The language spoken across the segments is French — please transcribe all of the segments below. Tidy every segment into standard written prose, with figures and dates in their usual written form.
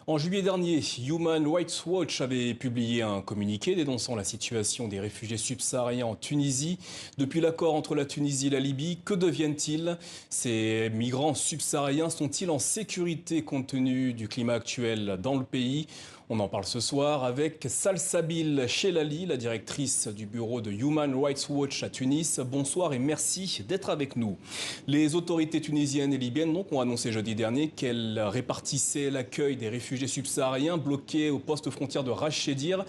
En juillet dernier, Human Rights Watch avait publié un communiqué dénonçant la situation des réfugiés subsahariens en Tunisie. Depuis l'accord entre la Tunisie et la Libye, que deviennent-ils? Ces migrants subsahariens sont-ils en sécurité compte tenu du climat actuel dans le pays? On en parle ce soir avec Salsabil Chelali, la directrice du bureau de Human Rights Watch à Tunis. Bonsoir et merci d'être avec nous. Les autorités tunisiennes et libyennes ont annoncé jeudi dernier qu'elles répartissaient l'accueil des réfugiés subsahariens bloqués au poste frontière de Rachchedir.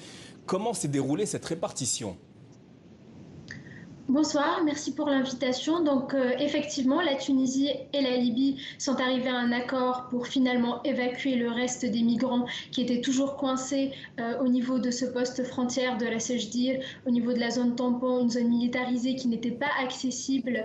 Comment s'est déroulée cette répartition ? Bonsoir, merci pour l'invitation. Donc effectivement, la Tunisie et la Libye sont arrivés à un accord pour finalement évacuer le reste des migrants qui étaient toujours coincés au niveau de ce poste frontière de la Sejdir, au niveau de la zone tampon, une zone militarisée qui n'était pas accessible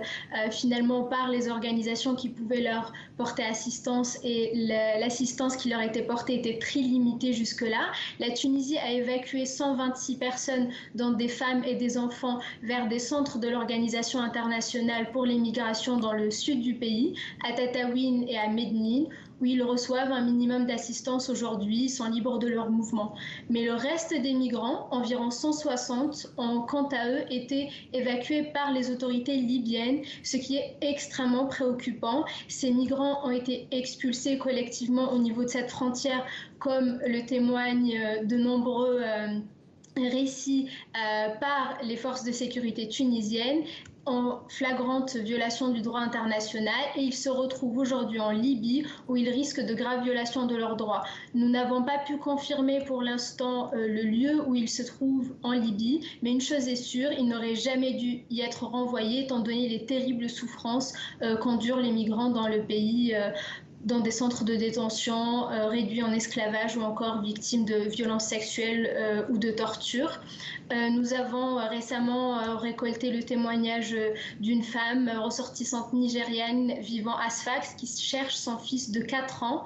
finalement par les organisations qui pouvaient leur porter assistance, et l'assistance qui leur était portée était très limitée jusque-là. La Tunisie a évacué 126 personnes, dont des femmes et des enfants, vers des centres de l'Organisation internationale pour les migrations dans le sud du pays, à Tataouine et à Médine, où ils reçoivent un minimum d'assistance aujourd'hui, sont libres de leur mouvement. Mais le reste des migrants, environ 160, ont quant à eux été évacués par les autorités libyennes, ce qui est extrêmement préoccupant. Ces migrants ont été expulsés collectivement au niveau de cette frontière, comme le témoignent de nombreux récits par les forces de sécurité tunisiennes, en flagrante violation du droit international, et ils se retrouvent aujourd'hui en Libye où ils risquent de graves violations de leurs droits. Nous n'avons pas pu confirmer pour l'instant le lieu où ils se trouvent en Libye, mais une chose est sûre, ils n'auraient jamais dû y être renvoyés étant donné les terribles souffrances qu'endurent les migrants dans le pays, dans des centres de détention, réduits en esclavage ou encore victimes de violences sexuelles ou de torture. Nous avons récemment récolté le témoignage d'une femme ressortissante nigériane vivant à Sfax qui cherche son fils de 4 ans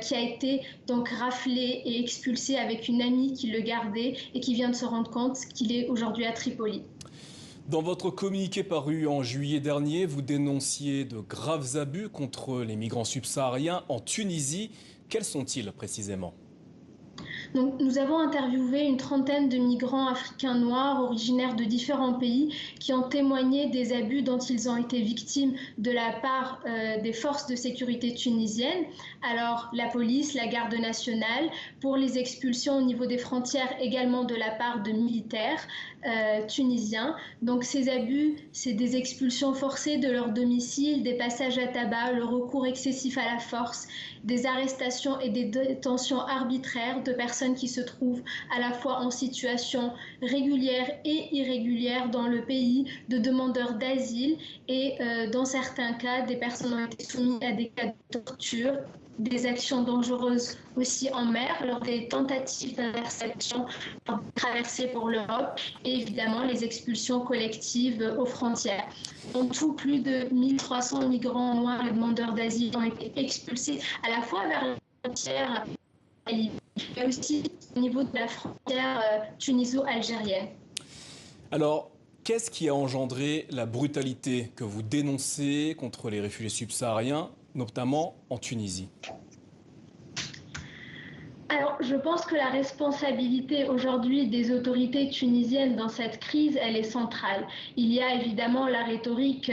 qui a été donc raflé et expulsé avec une amie qui le gardait et qui vient de se rendre compte qu'il est aujourd'hui à Tripoli. Dans votre communiqué paru en juillet dernier, vous dénonciez de graves abus contre les migrants subsahariens en Tunisie. Quels sont-ils précisément ? Donc, nous avons interviewé une trentaine de migrants africains noirs originaires de différents pays qui ont témoigné des abus dont ils ont été victimes de la part des forces de sécurité tunisiennes. Alors, la police, la garde nationale, pour les expulsions au niveau des frontières également de la part de militaires tunisiens. Donc, ces abus, c'est des expulsions forcées de leur domicile, des passages à tabac, le recours excessif à la force, des arrestations et des détentions arbitraires de personnes qui se trouvent à la fois en situation régulière et irrégulière dans le pays, de demandeurs d'asile, et dans certains cas, des personnes ont été soumises à des cas de torture, des actions dangereuses aussi en mer lors des tentatives d'interception traversées pour l'Europe, et évidemment les expulsions collectives aux frontières. En tout, plus de 1300 migrants noirs et demandeurs d'asile ont été expulsés à la fois vers la frontière mais aussi au niveau de la frontière tuniso-algérienne. Alors, qu'est-ce qui a engendré la brutalité que vous dénoncez contre les réfugiés subsahariens, notamment en Tunisie ? Alors, je pense que la responsabilité aujourd'hui des autorités tunisiennes dans cette crise, elle est centrale. Il y a évidemment la rhétorique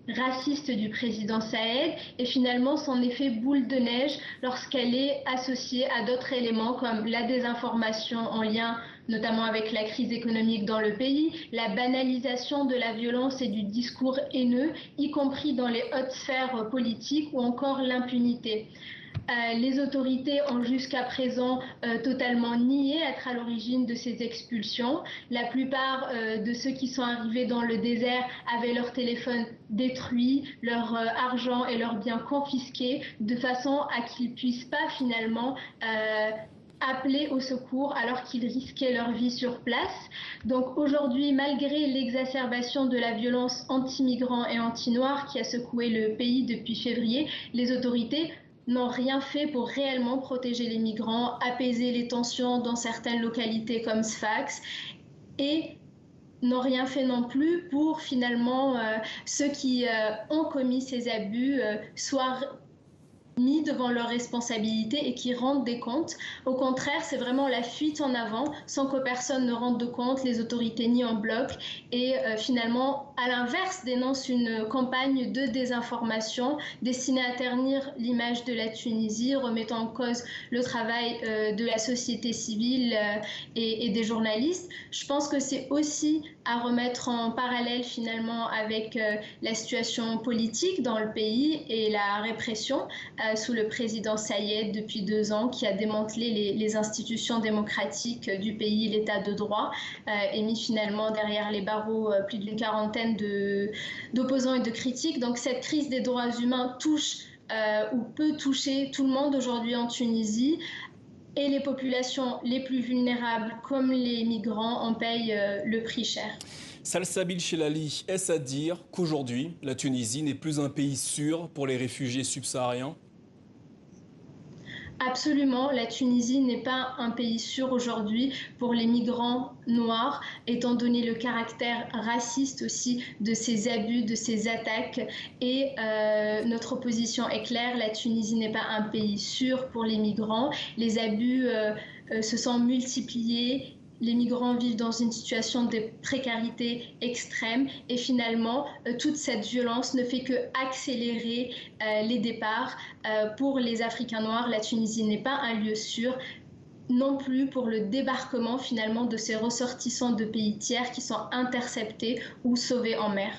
raciste du président Saïed et finalement son effet boule de neige lorsqu'elle est associée à d'autres éléments comme la désinformation en lien notamment avec la crise économique dans le pays, la banalisation de la violence et du discours haineux, y compris dans les hautes sphères politiques, ou encore l'impunité. Les autorités ont jusqu'à présent totalement nié être à l'origine de ces expulsions. La plupart de ceux qui sont arrivés dans le désert avaient leur téléphone détruit, leur argent et leurs biens confisqués, de façon à qu'ils ne puissent pas finalement appeler au secours alors qu'ils risquaient leur vie sur place. Donc aujourd'hui, malgré l'exacerbation de la violence anti-migrants et anti-noirs qui a secoué le pays depuis février, les autorités n'ont rien fait pour réellement protéger les migrants, apaiser les tensions dans certaines localités comme Sfax, et n'ont rien fait non plus pour finalement ceux qui ont commis ces abus soient mis devant leurs responsabilités et qui rendent des comptes. Au contraire, c'est vraiment la fuite en avant sans que personne ne rende de compte, les autorités nient en bloc et finalement, à l'inverse, dénoncent une campagne de désinformation destinée à ternir l'image de la Tunisie, remettant en cause le travail de la société civile et des journalistes. Je pense que c'est aussi à remettre en parallèle finalement avec la situation politique dans le pays et la répression sous le président Sayed depuis 2 ans, qui a démantelé les institutions démocratiques du pays, l'état de droit, et mis finalement derrière les barreaux plus d'une quarantaine d'opposants et de critiques. Donc cette crise des droits humains touche ou peut toucher tout le monde aujourd'hui en Tunisie. Et les populations les plus vulnérables, comme les migrants, en payent le prix cher. Salsabil Chelali, est-ce à dire qu'aujourd'hui, la Tunisie n'est plus un pays sûr pour les réfugiés subsahariens? Absolument, la Tunisie n'est pas un pays sûr aujourd'hui pour les migrants noirs, étant donné le caractère raciste aussi de ces abus, de ces attaques. Et notre position est claire, la Tunisie n'est pas un pays sûr pour les migrants. Les abus se sont multipliés. Les migrants vivent dans une situation de précarité extrême et finalement, toute cette violence ne fait que accélérer les départs. Pour les Africains noirs, la Tunisie n'est pas un lieu sûr, non plus pour le débarquement finalement de ces ressortissants de pays tiers qui sont interceptés ou sauvés en mer.